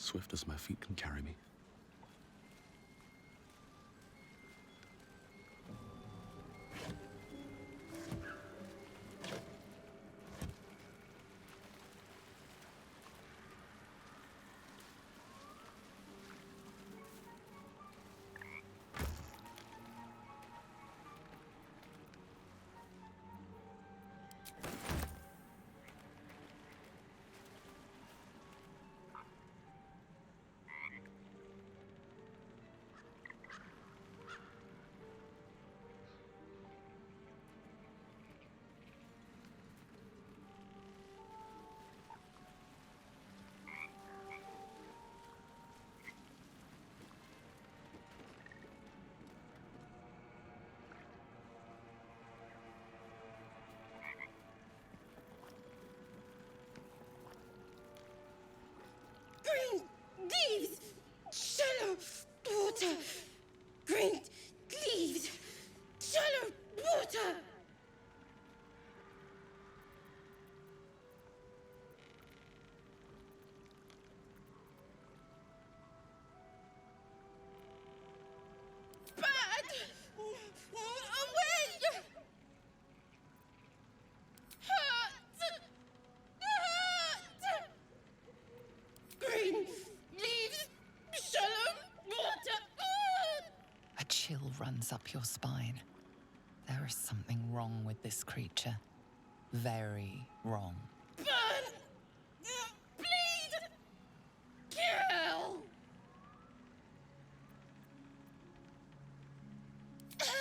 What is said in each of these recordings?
swift as my feet can carry me. Green leaves, shallow water. Green leaves, shallow water. Bad! Away! Hurt! Hurt! Green leaves, shallow water. A chill runs up your spine. There is something wrong with this creature. Very wrong. Burn! Bleed! Kill! Kill!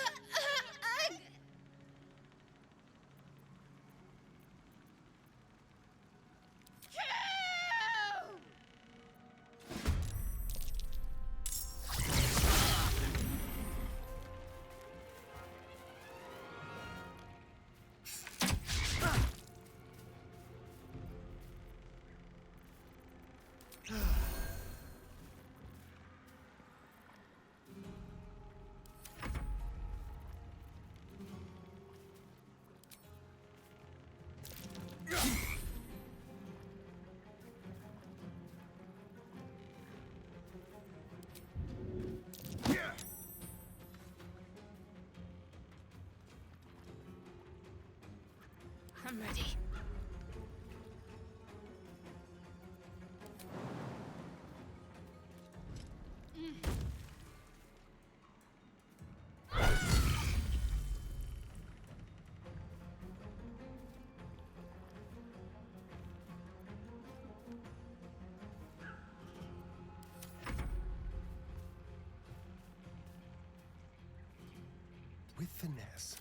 I'm ready. With finesse.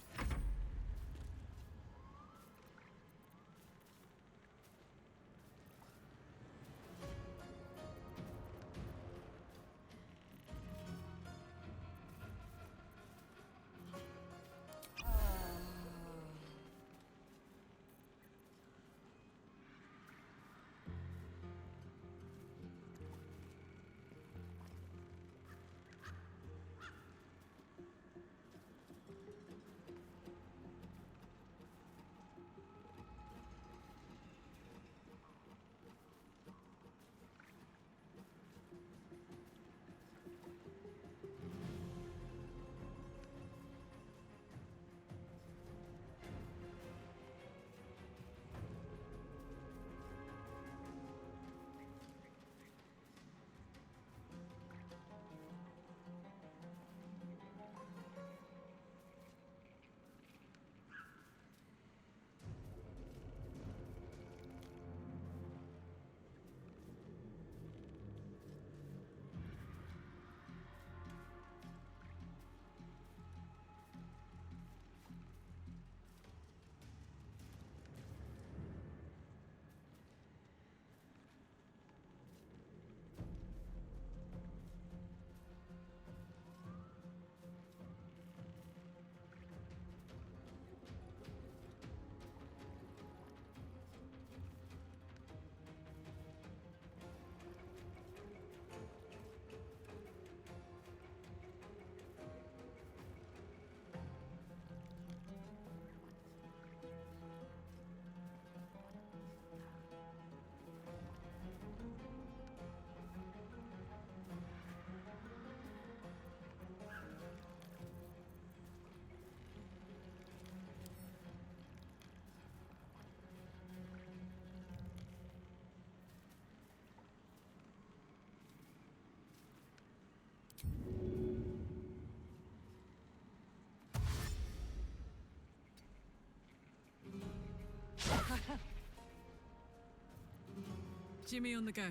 Jimmy on the go.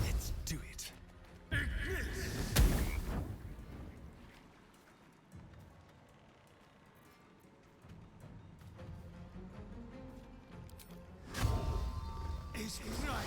Let's do it. Is right.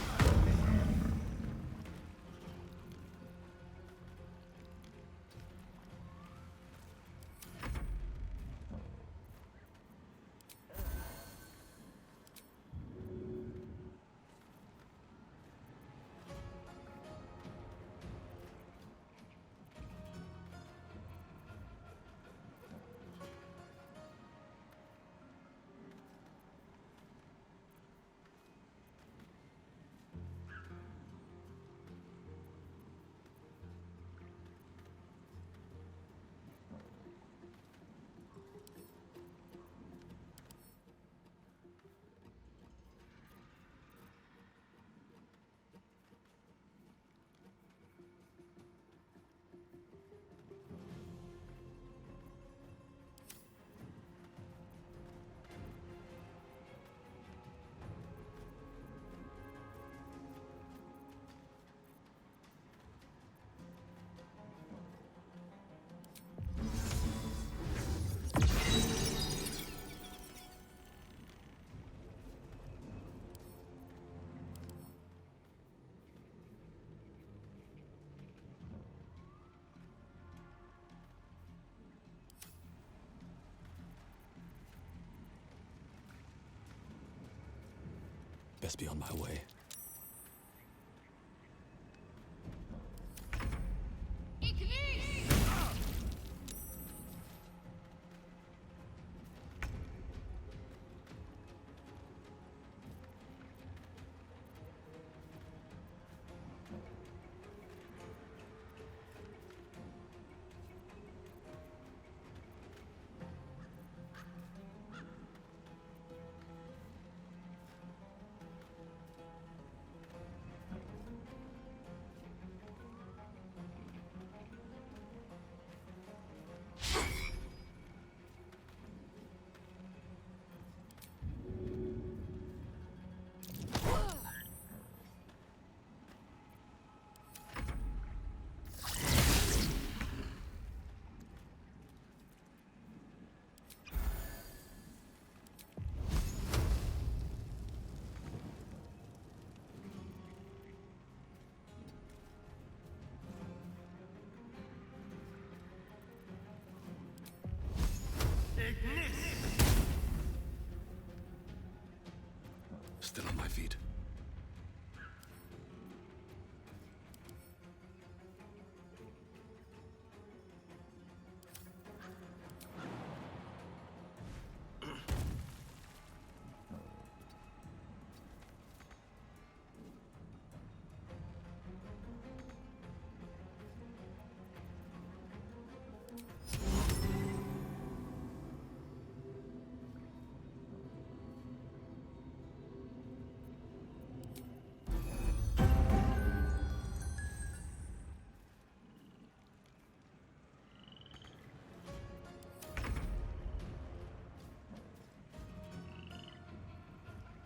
Best be on my way. Still on my feet.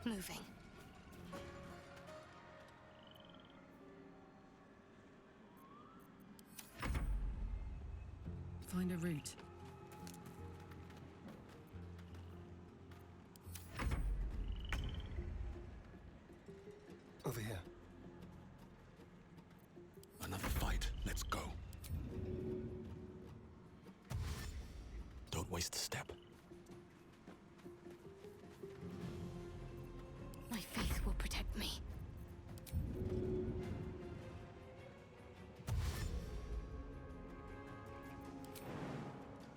Moving. Find a route. Over here. Another fight. Let's go. Don't waste a step. My faith will protect me.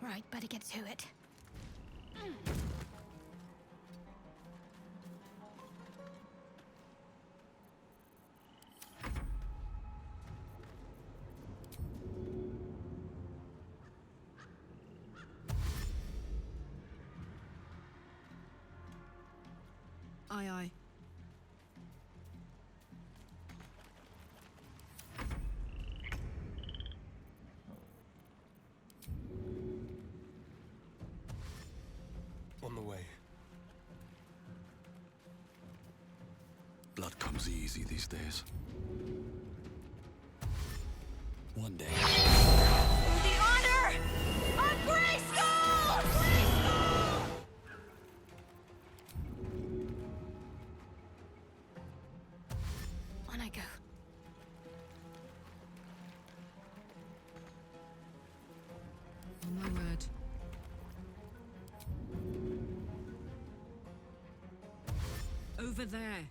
Right, better get to it. Aye, aye. On the way. Blood comes easy these days. One day. The honor of Grayskull! Grayskull! On I go. On my word. Over there.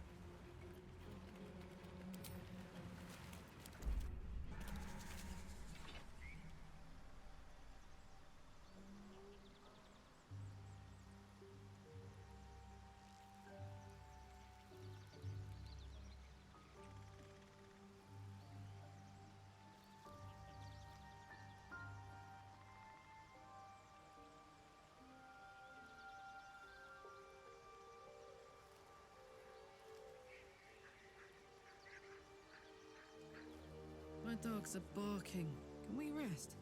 My dogs are barking. Can we rest?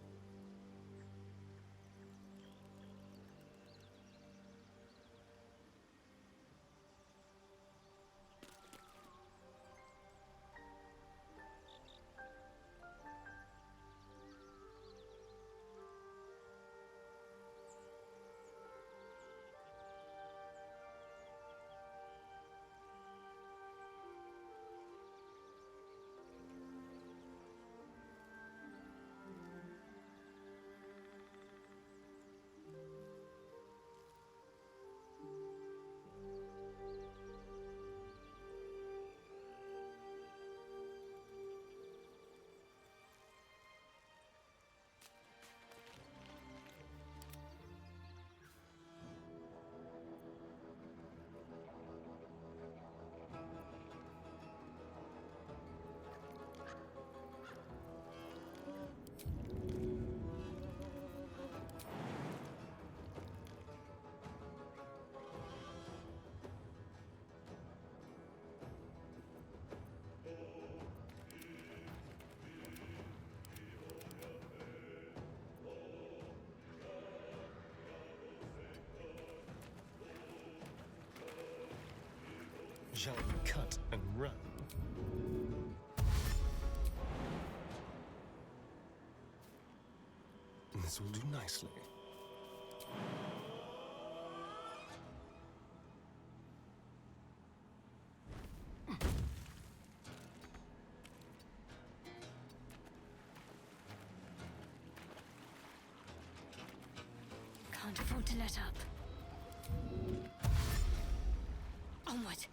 Shall we cut and run? This will do nicely. Can't afford to let up. Onward.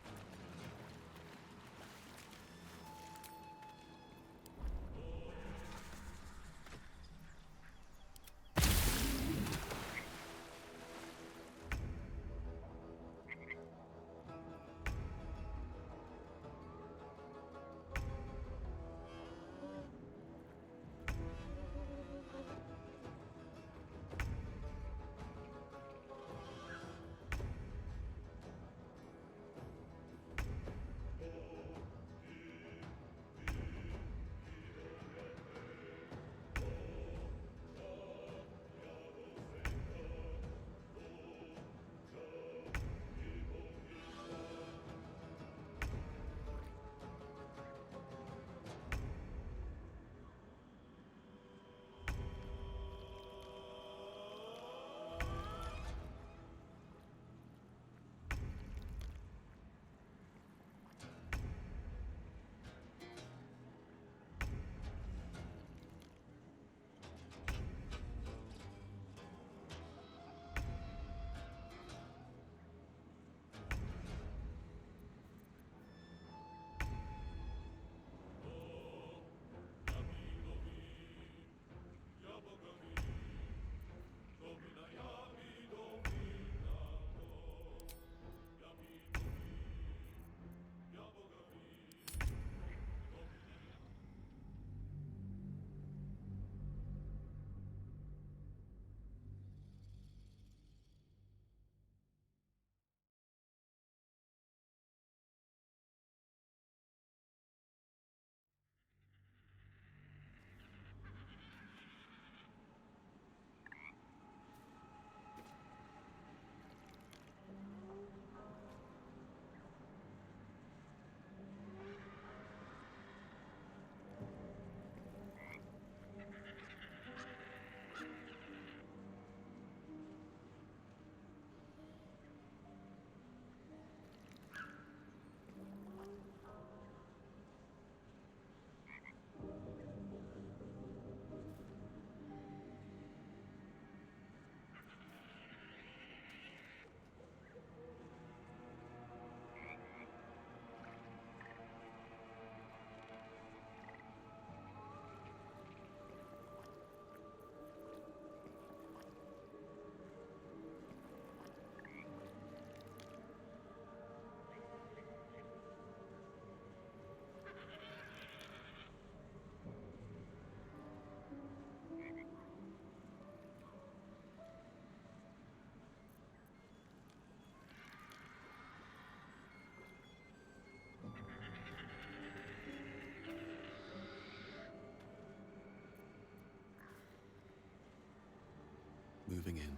moving in.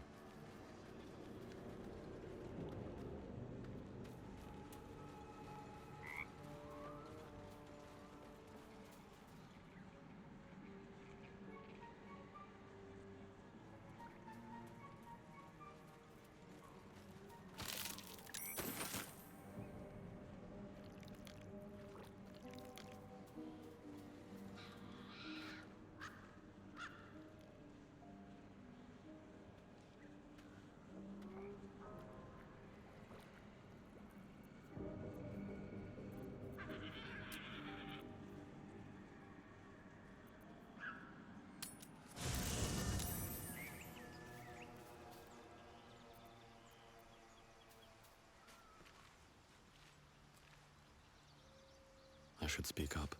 I should speak up.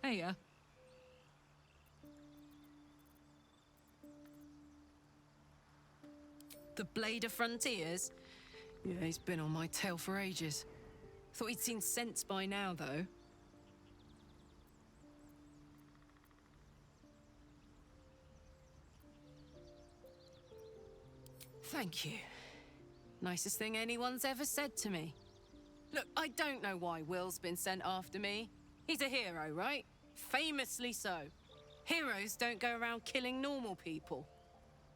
Hey, the Blade of Frontiers? Yeah, he's been on my tail for ages. Thought he'd seen sense by now, though. Thank you. Nicest thing anyone's ever said to me. Look, I don't know why Will's been sent after me. He's a hero, right? Famously so. Heroes don't go around killing normal people.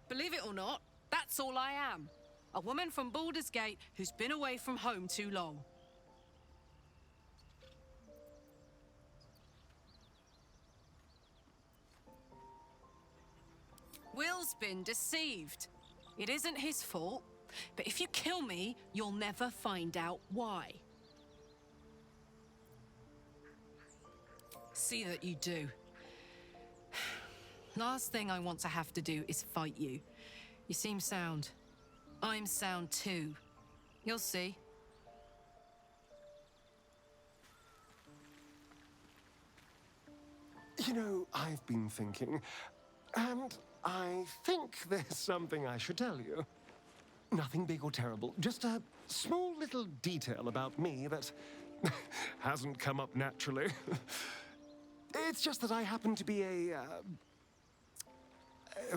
Believe it or not, that's all I am. A woman from Baldur's Gate who's been away from home too long. Will's been deceived. It isn't his fault, but if you kill me, you'll never find out why. See that you do. Last thing I want to have to do is fight you. You seem sound. I'm sound too. You'll see. You know, I've been thinking, and I think there's something I should tell you. Nothing big or terrible, just a small little detail about me that hasn't come up naturally. It's just that I happen to be a,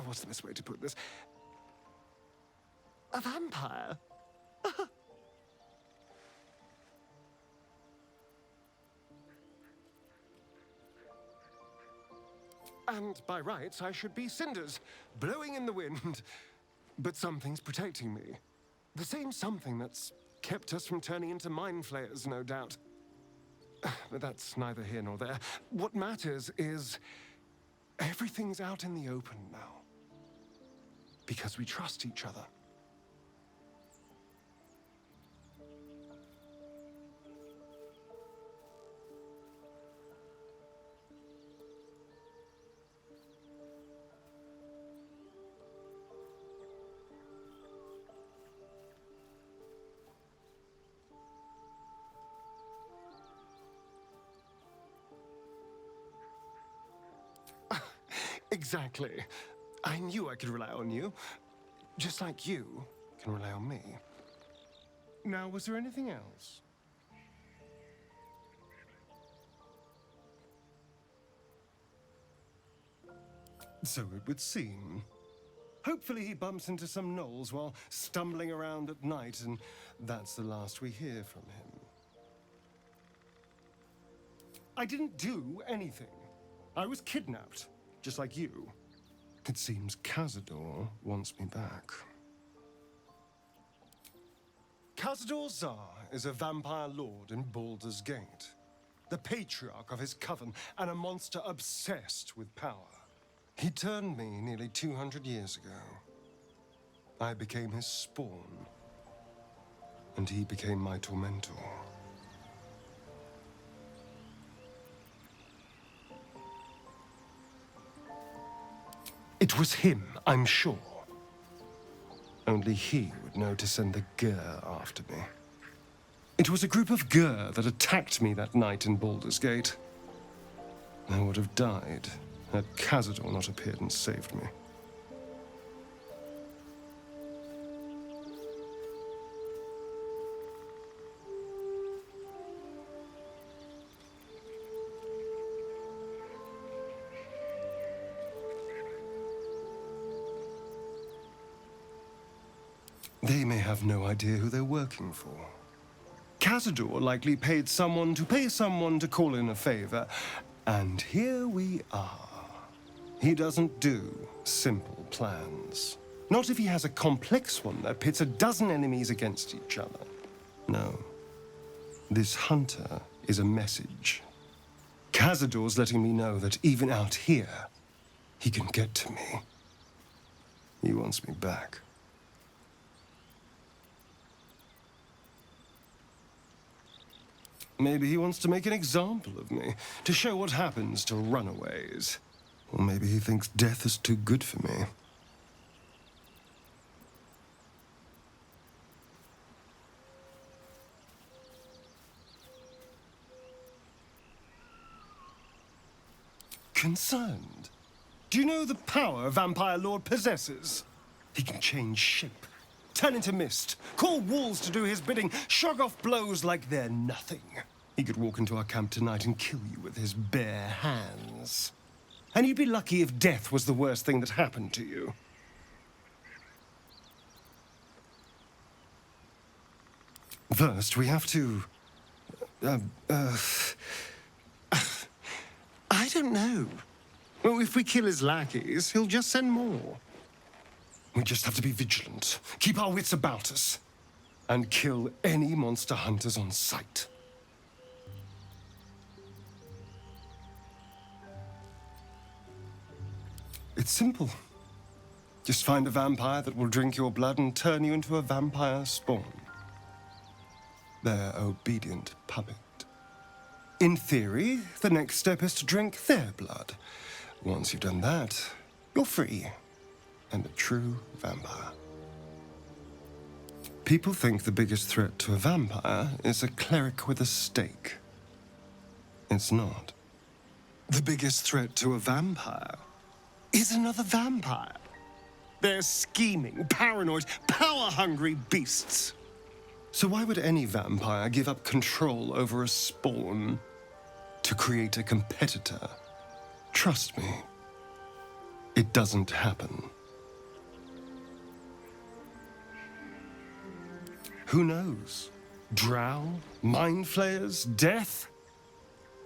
what's the best way to put this? A vampire. And by rights, I should be cinders, blowing in the wind. But something's protecting me. The same something that's kept us from turning into mind flayers, no doubt. But that's neither here nor there. What matters is everything's out in the open now. Because we trust each other. Exactly. I knew I could rely on you, just like you can rely on me. Now, was there anything else? So it would seem. Hopefully he bumps into some gnolls while stumbling around at night, and that's the last we hear from him. I didn't do anything. I was kidnapped. Just like you. It seems Cazador wants me back. Cazador Zar is a vampire lord in Baldur's Gate. The patriarch of his coven and a monster obsessed with power. He turned me nearly 200 years ago. I became his spawn. And he became my tormentor. It was him, I'm sure. Only he would know to send the Gur after me. It was a group of Gur that attacked me that night in Baldur's Gate. I would have died had Cazador not appeared and saved me. They may have no idea who they're working for. Cazador likely paid someone to call in a favor, and here we are. He doesn't do simple plans. Not if he has a complex one that pits a dozen enemies against each other. No. This hunter is a message. Cazador's letting me know that even out here, he can get to me. He wants me back. Maybe he wants to make an example of me, to show what happens to runaways. Or maybe he thinks death is too good for me. Concerned? Do you know the power Vampire Lord possesses? He can change shape, turn into mist, call walls to do his bidding, shrug off blows like they're nothing. He could walk into our camp tonight and kill you with his bare hands. And you'd be lucky if death was the worst thing that happened to you. First, we have to... I don't know. Well, if we kill his lackeys, he'll just send more. We just have to be vigilant, keep our wits about us, and kill any monster hunters on sight. It's simple. Just find a vampire that will drink your blood and turn you into a vampire spawn. Their obedient puppet. In theory, the next step is to drink their blood. Once you've done that, you're free and a true vampire. People think the biggest threat to a vampire is a cleric with a stake. It's not. The biggest threat to a vampire is another vampire. They're scheming, paranoid, power-hungry beasts. So why would any vampire give up control over a spawn to create a competitor? Trust me, it doesn't happen. Who knows? Drow? Mind flayers? Death?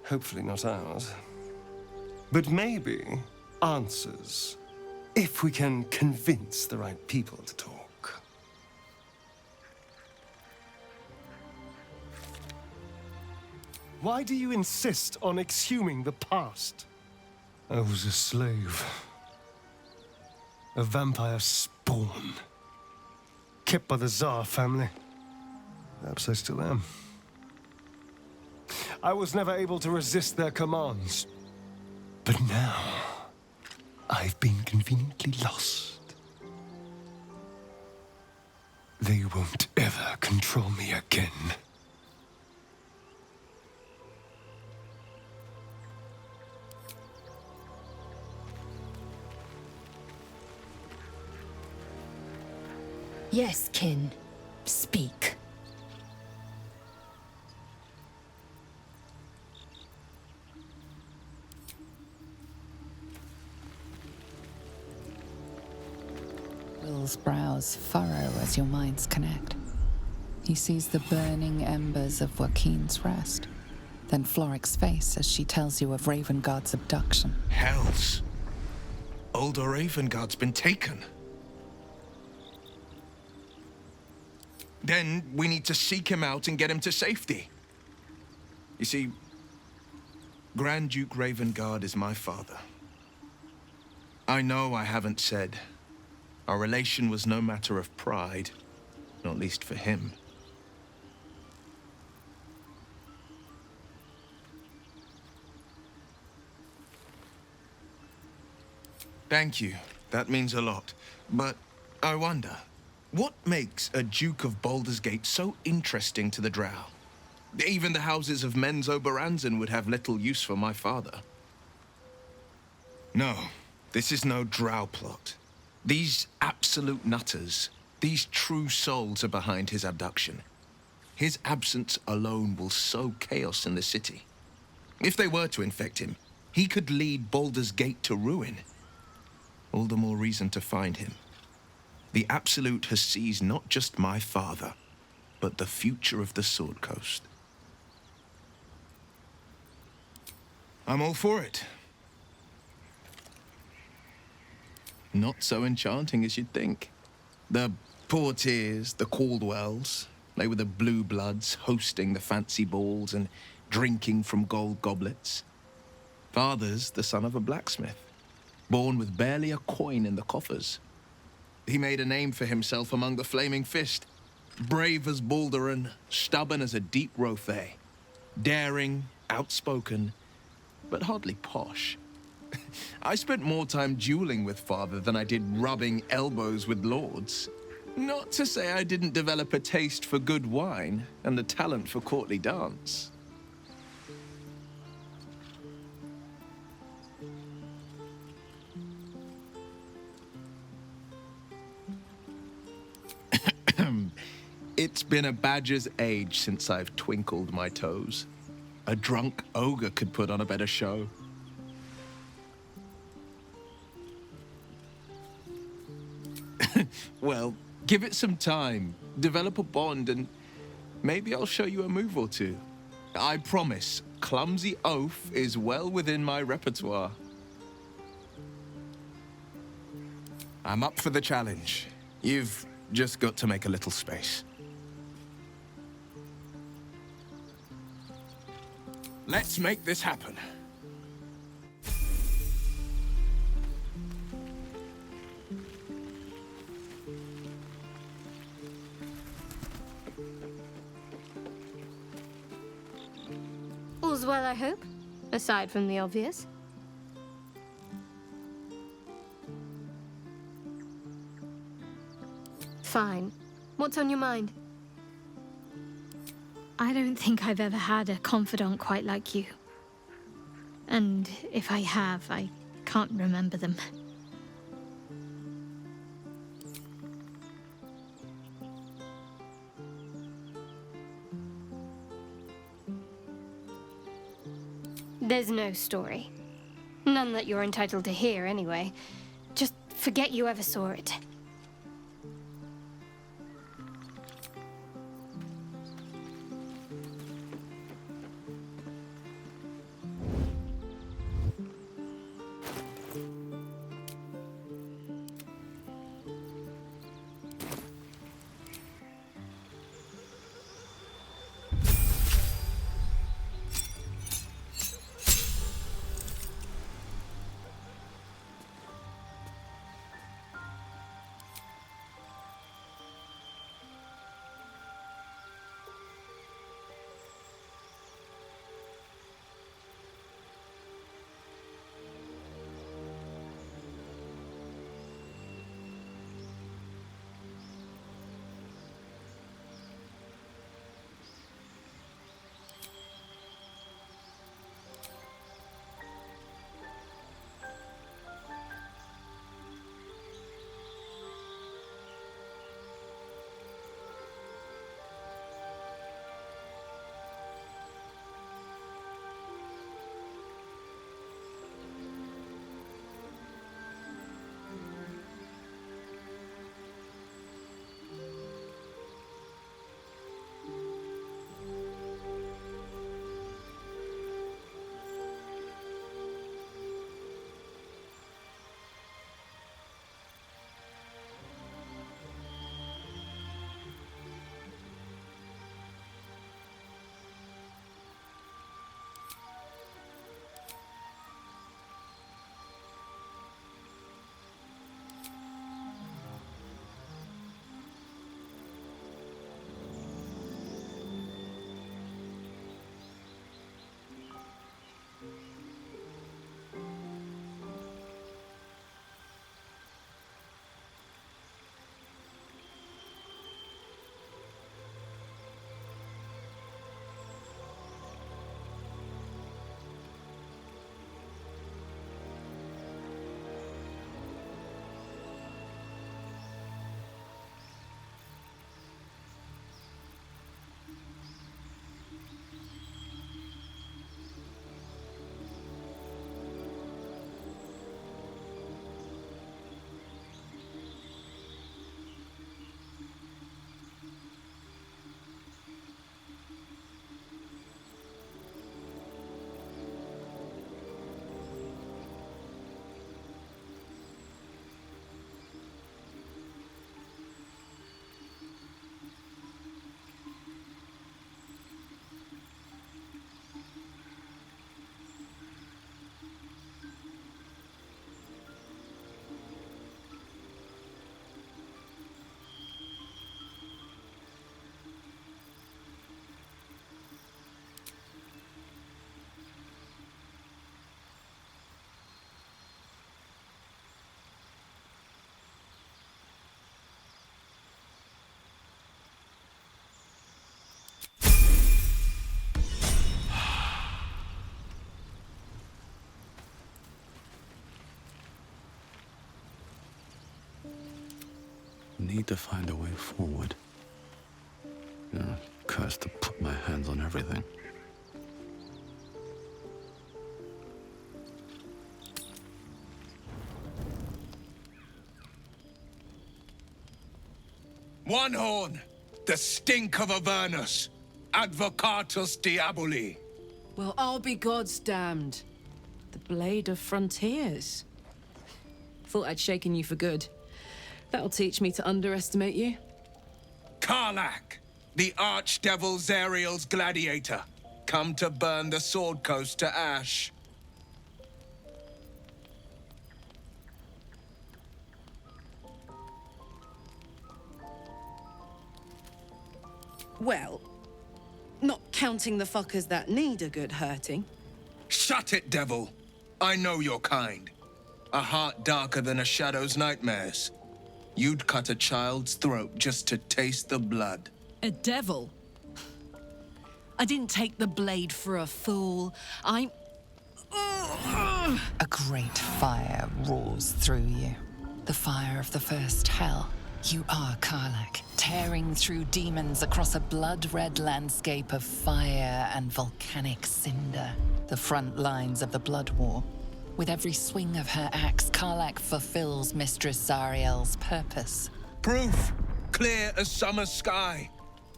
Hopefully not ours. But maybe answers, if we can convince the right people to talk. Why do you insist on exhuming the past? I was a slave. A vampire spawn. Kept by the Tsar family. Perhaps I still am. I was never able to resist their commands. But now, I've been conveniently lost. They won't ever control me again. Yes, kin. Speak. Will's brows furrow as your minds connect. He sees the burning embers of Joaquin's rest, then Floric's face as she tells you of Ravengard's abduction. Hells. Older Ravengard's been taken. Then we need to seek him out and get him to safety. You see, Grand Duke Ravengard is my father. I know I haven't said. Our relation was no matter of pride, not least for him. Thank you. That means a lot. But I wonder, what makes a Duke of Baldur's Gate so interesting to the Drow? Even the houses of Men's Oberanzen would have little use for my father. No, this is no Drow plot. These absolute nutters, these true souls are behind his abduction. His absence alone will sow chaos in the city. If they were to infect him, he could lead Baldur's Gate to ruin. All the more reason to find him. The Absolute has seized not just my father, but the future of the Sword Coast. I'm all for it. Not so enchanting as you'd think. The Portiers, the Caldwells, they were the blue bloods hosting the fancy balls and drinking from gold goblets. Father's the son of a blacksmith, born with barely a coin in the coffers. He made a name for himself among the Flaming Fist, brave as Baldur and stubborn as a deep Rothay, daring, outspoken, but hardly posh. I spent more time dueling with father than I did rubbing elbows with lords. Not to say I didn't develop a taste for good wine and a talent for courtly dance. It's been a badger's age since I've twinkled my toes. A drunk ogre could put on a better show. Well, give it some time, develop a bond, and maybe I'll show you a move or two. I promise, clumsy oaf is well within my repertoire. I'm up for the challenge. You've just got to make a little space. Let's make this happen. All's well, I hope, aside from the obvious. Fine. What's on your mind? I don't think I've ever had a confidant quite like you. And if I have, I can't remember them. There's no story. None that you're entitled to hear, anyway. Just forget you ever saw it. need to find a way forward. Cursed to put my hands on everything. One horn! The stink of Avernus! Advocatus Diaboli! Well, I'll be God's damned. The Blade of Frontiers. Thought I'd shaken you for good. That'll teach me to underestimate you. Karlach! The Archdevil Zariel's gladiator. Come to burn the Sword Coast to ash. Well, not counting the fuckers that need a good hurting. Shut it, devil! I know your kind. A heart darker than a shadow's nightmares. You'd cut a child's throat just to taste the blood. A devil? I didn't take the blade for a fool. I'm... A great fire roars through you. The fire of the first hell. You are Karlach, tearing through demons across a blood-red landscape of fire and volcanic cinder. The front lines of the Blood War. With every swing of her axe, Karlach fulfills Mistress Zariel's purpose. Proof! Clear as summer sky.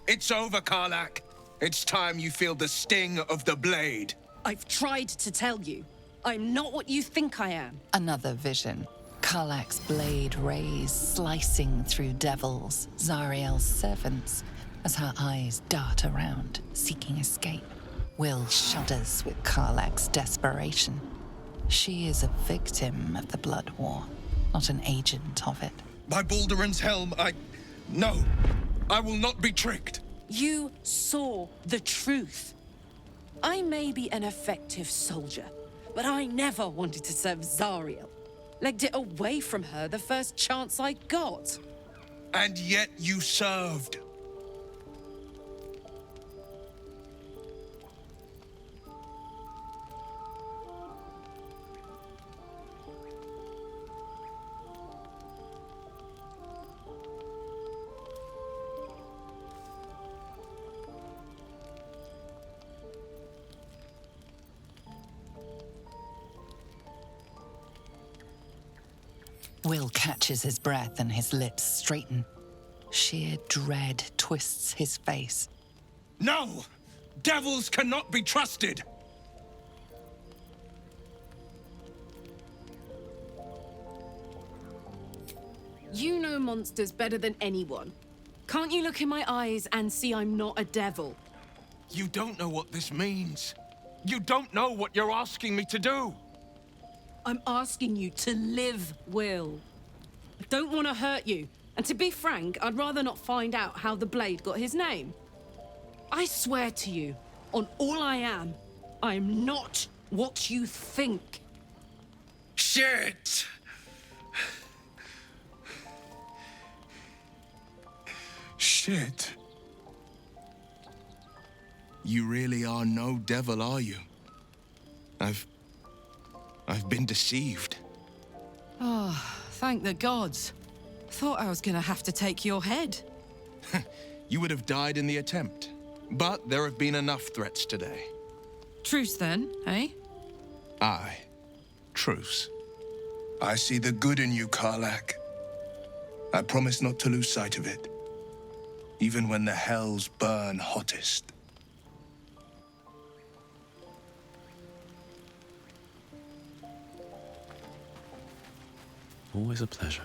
It's over, Karlach. It's time you feel the sting of the blade. I've tried to tell you. I'm not what you think I am. Another vision. Karlach's blade rays slicing through devils, Zariel's servants, as her eyes dart around, seeking escape. Will shudders with Karlach's desperation. She is a victim of the Blood War, not an agent of it. By Balduran's helm, No! I will not be tricked! You saw the truth. I may be an effective soldier, but I never wanted to serve Zariel. Legged it away from her the first chance I got. And yet you served. Will catches his breath and his lips straighten. Sheer dread twists his face. No! Devils cannot be trusted! You know monsters better than anyone. Can't you look in my eyes and see I'm not a devil? You don't know what this means. You don't know what you're asking me to do. I'm asking you to live, Will. I don't want to hurt you. And to be frank, I'd rather not find out how the Blade got his name. I swear to you, on all I am not what you think. Shit! Shit. You really are no devil, are you? I've been deceived. Oh, thank the gods. Thought I was gonna have to take your head. You would have died in the attempt. But there have been enough threats today. Truce then, eh? Aye. Truce. I see the good in you, Karlach. I promise not to lose sight of it. Even when the hells burn hottest. Always a pleasure.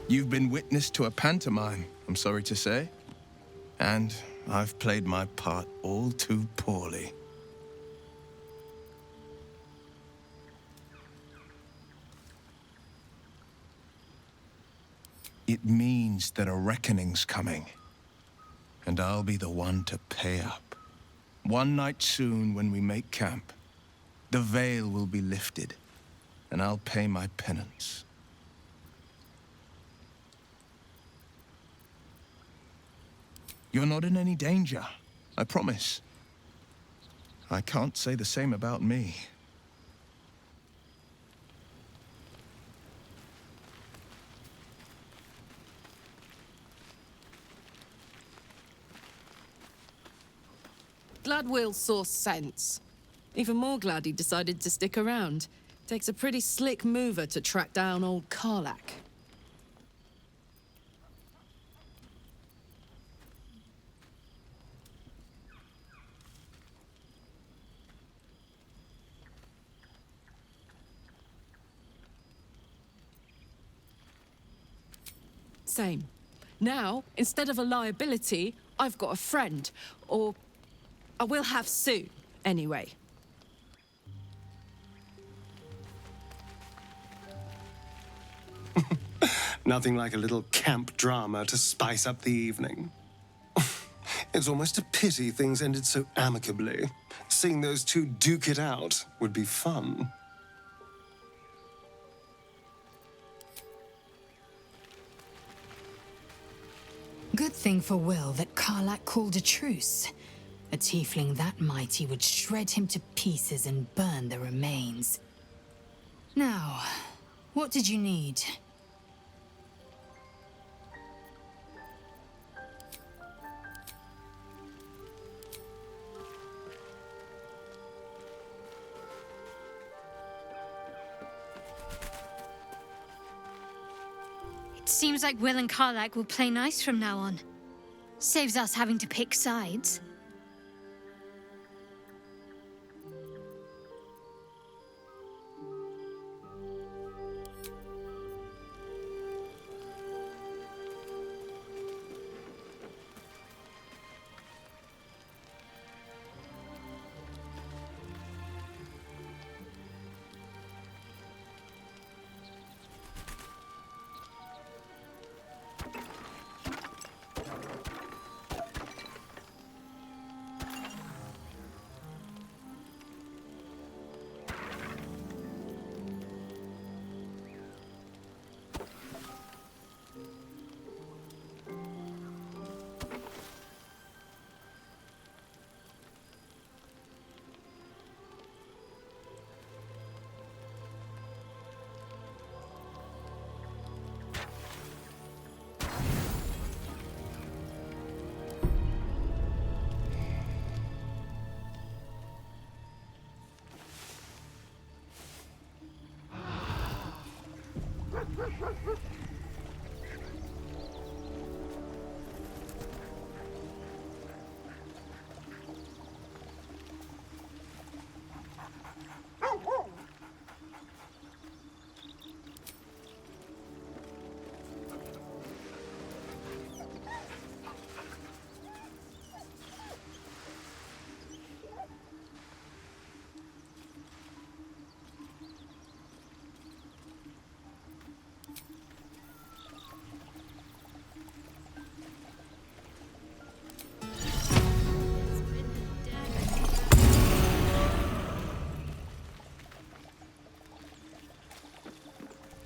You've been witness to a pantomime, I'm sorry to say. And I've played my part all too poorly. It means that a reckoning's coming. And I'll be the one to pay up. One night soon, when we make camp, the veil will be lifted, and I'll pay my penance. You're not in any danger, I promise. I can't say the same about me. Will saw sense. Even more glad he decided to stick around. Takes a pretty slick mover to track down old Karlak. Same. Now, instead of a liability, I've got a friend. Or I will have soon, anyway. Nothing like a little camp drama to spice up the evening. It's almost a pity things ended so amicably. Seeing those two duke it out would be fun. Good thing for Will that Karlak called a truce. A tiefling that mighty would shred him to pieces and burn the remains. Now, what did you need? Seems like Will and Karlak will play nice from now on. Saves us having to pick sides.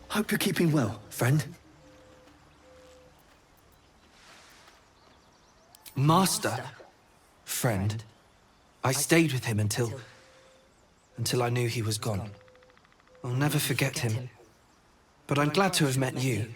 Hope you're keeping well, friend. Master? Friend. I stayed with him until I knew he was gone. I'll never forget him. But I'm glad to have met you.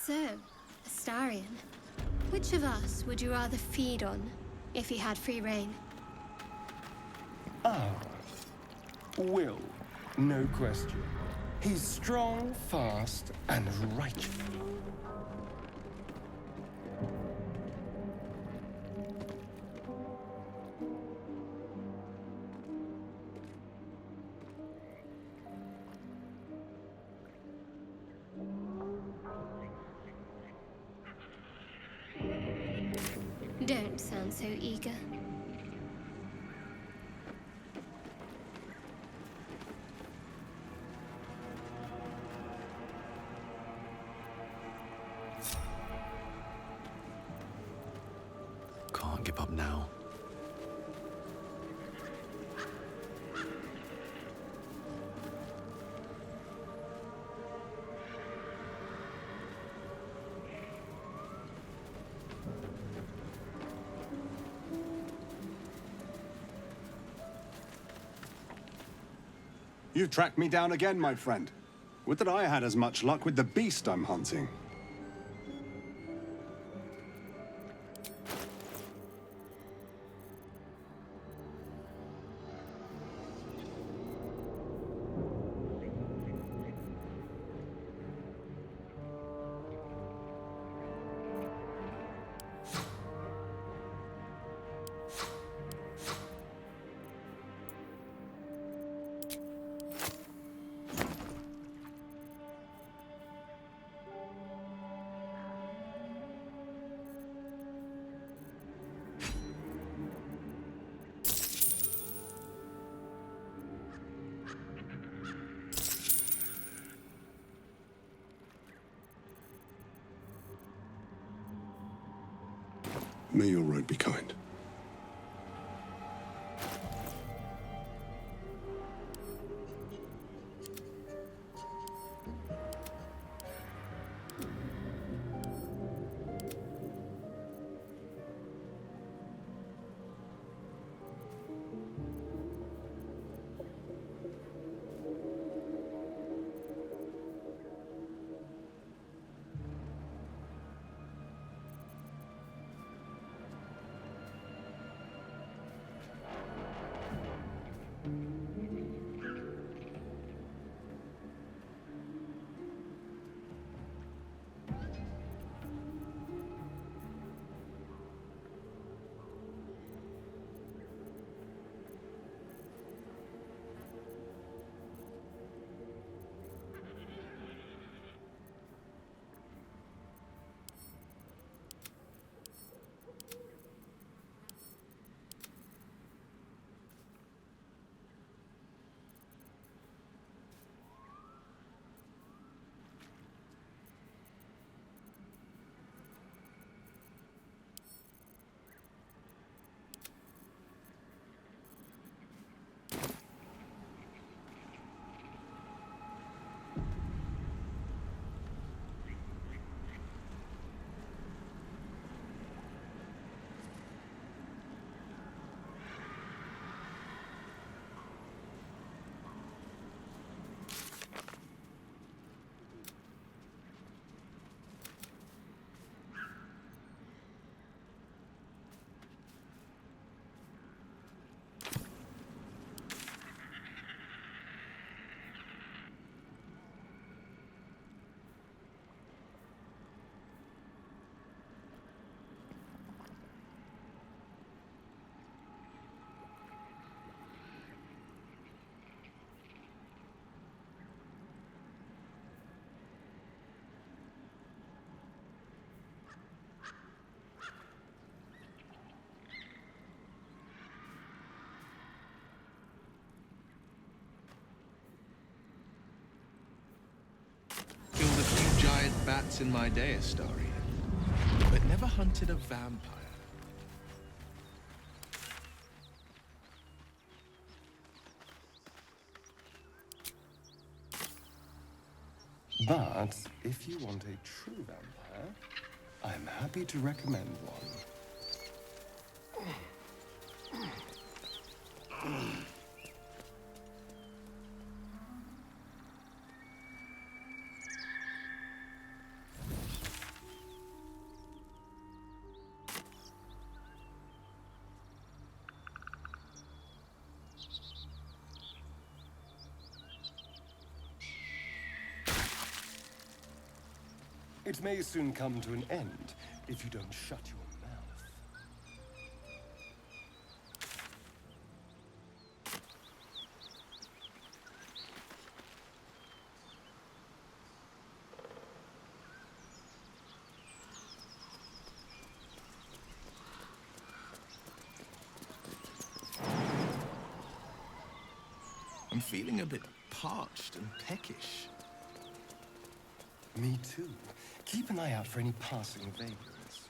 So, Astarion, which of us would you rather feed on if he had free reign? Will, no question. He's strong, fast, and righteous. don't sound so eager. Can't give up now. You've tracked me down again, my friend. Would that I had as much luck with the beast I'm hunting. May your road be kind. Killed a few giant bats in my day, Astari, but never hunted a vampire. But if you want a true vampire, I'm happy to recommend one. It may soon come to an end if you don't shut your mouth. I'm feeling a bit parched and peckish. Me too. Keep an eye out for any passing vagrants.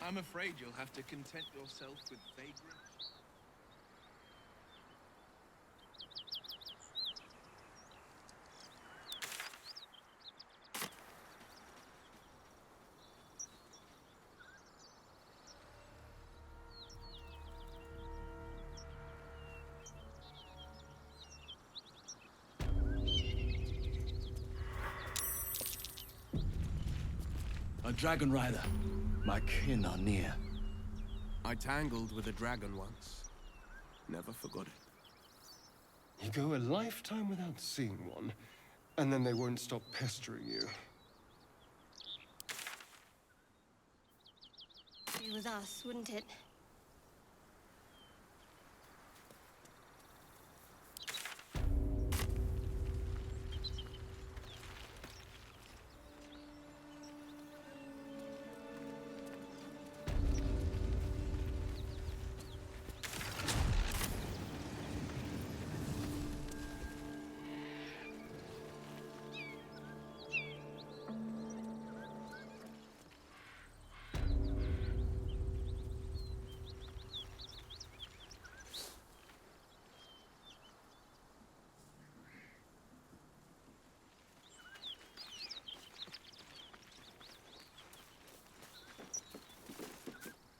I'm afraid you'll have to content yourself with vagrants. A dragon rider. My kin are near. I tangled with a dragon once. Never forgot it. You go a lifetime without seeing one, and then they won't stop pestering you. It was us, wouldn't it?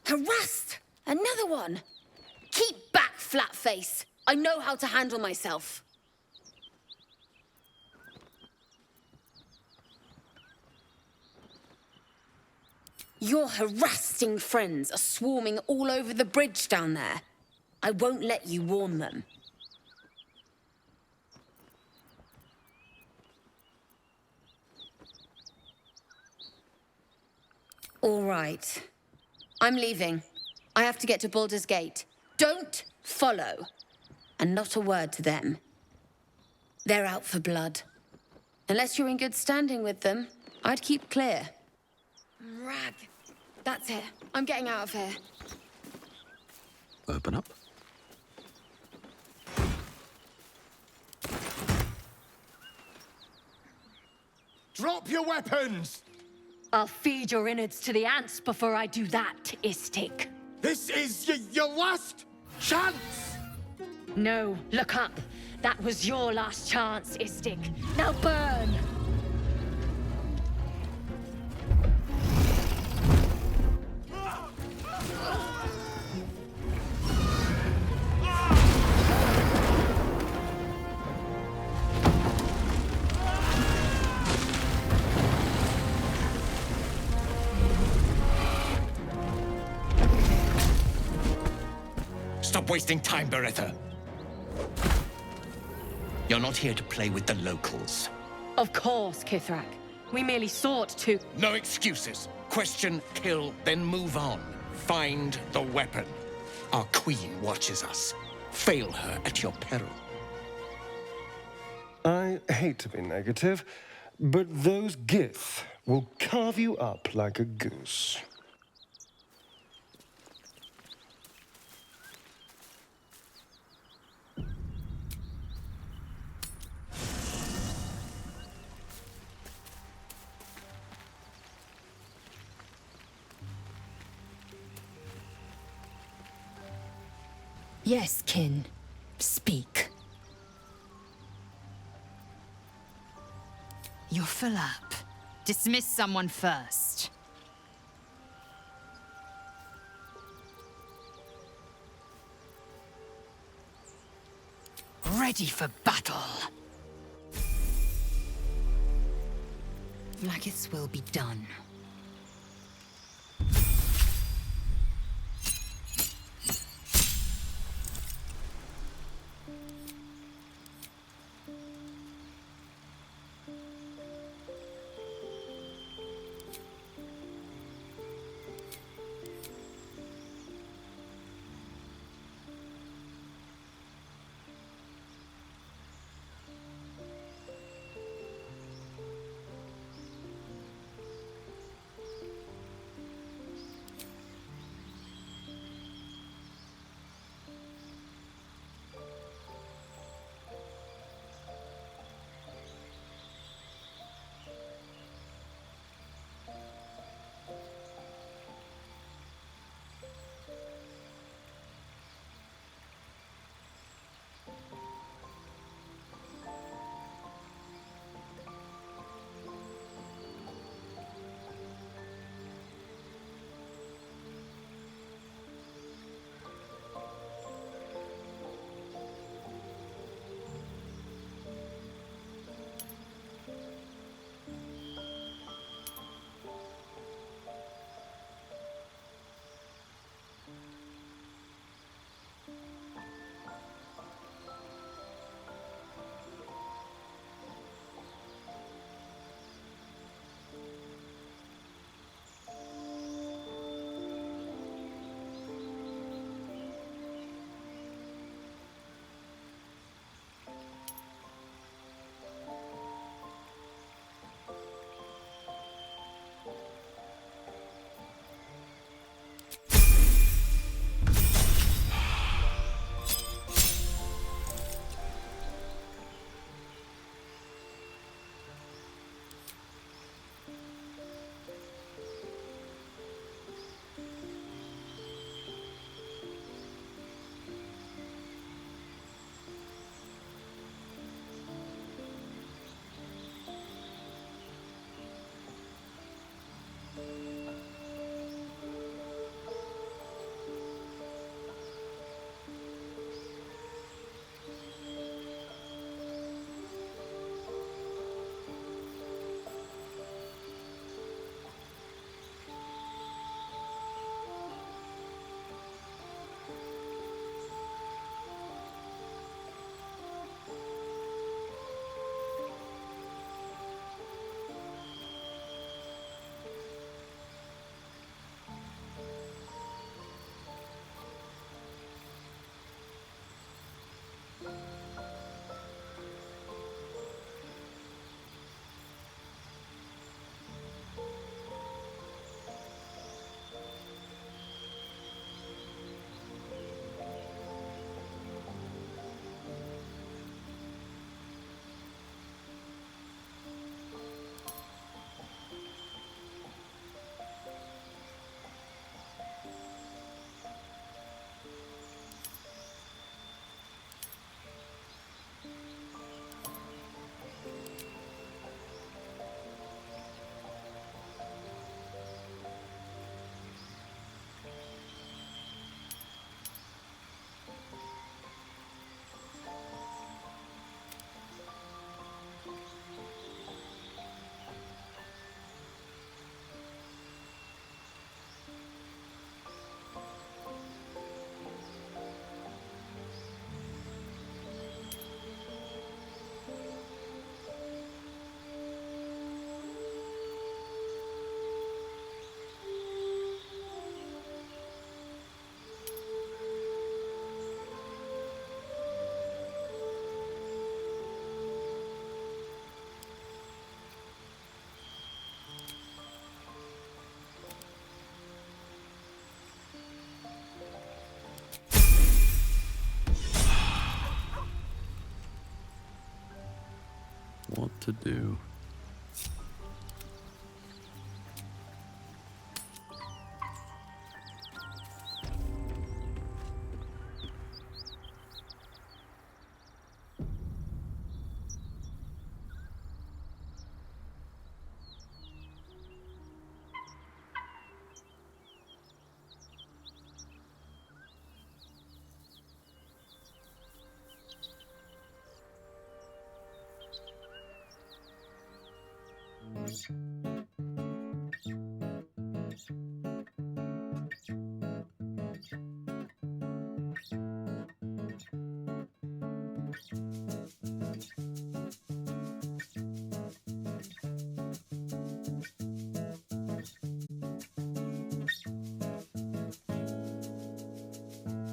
Harassed! Another one! Keep back, Flatface! I know how to handle myself. Your harassing friends are swarming all over the bridge down there. I won't let you warn them. All right. I'm leaving. I have to get to Baldur's Gate. Don't follow. And not a word to them. They're out for blood. Unless you're in good standing with them, I'd keep clear. Rag. That's it. I'm getting out of here. Open up. Drop your weapons! I'll feed your innards to the ants before I do that, Istik. This is your last chance! No, look up. That was your last chance, Istik. Now burn! Stop wasting time, Beretta. You're not here to play with the locals. Of course, Kithrak. We merely sought to... No excuses. Question, kill, then move on. Find the weapon. Our queen watches us. Fail her at your peril. I hate to be negative, but those Gith will carve you up like a goose. Yes, kin. Speak. You're full up. Dismiss someone first. Ready for battle. Blackith's will be done. to do.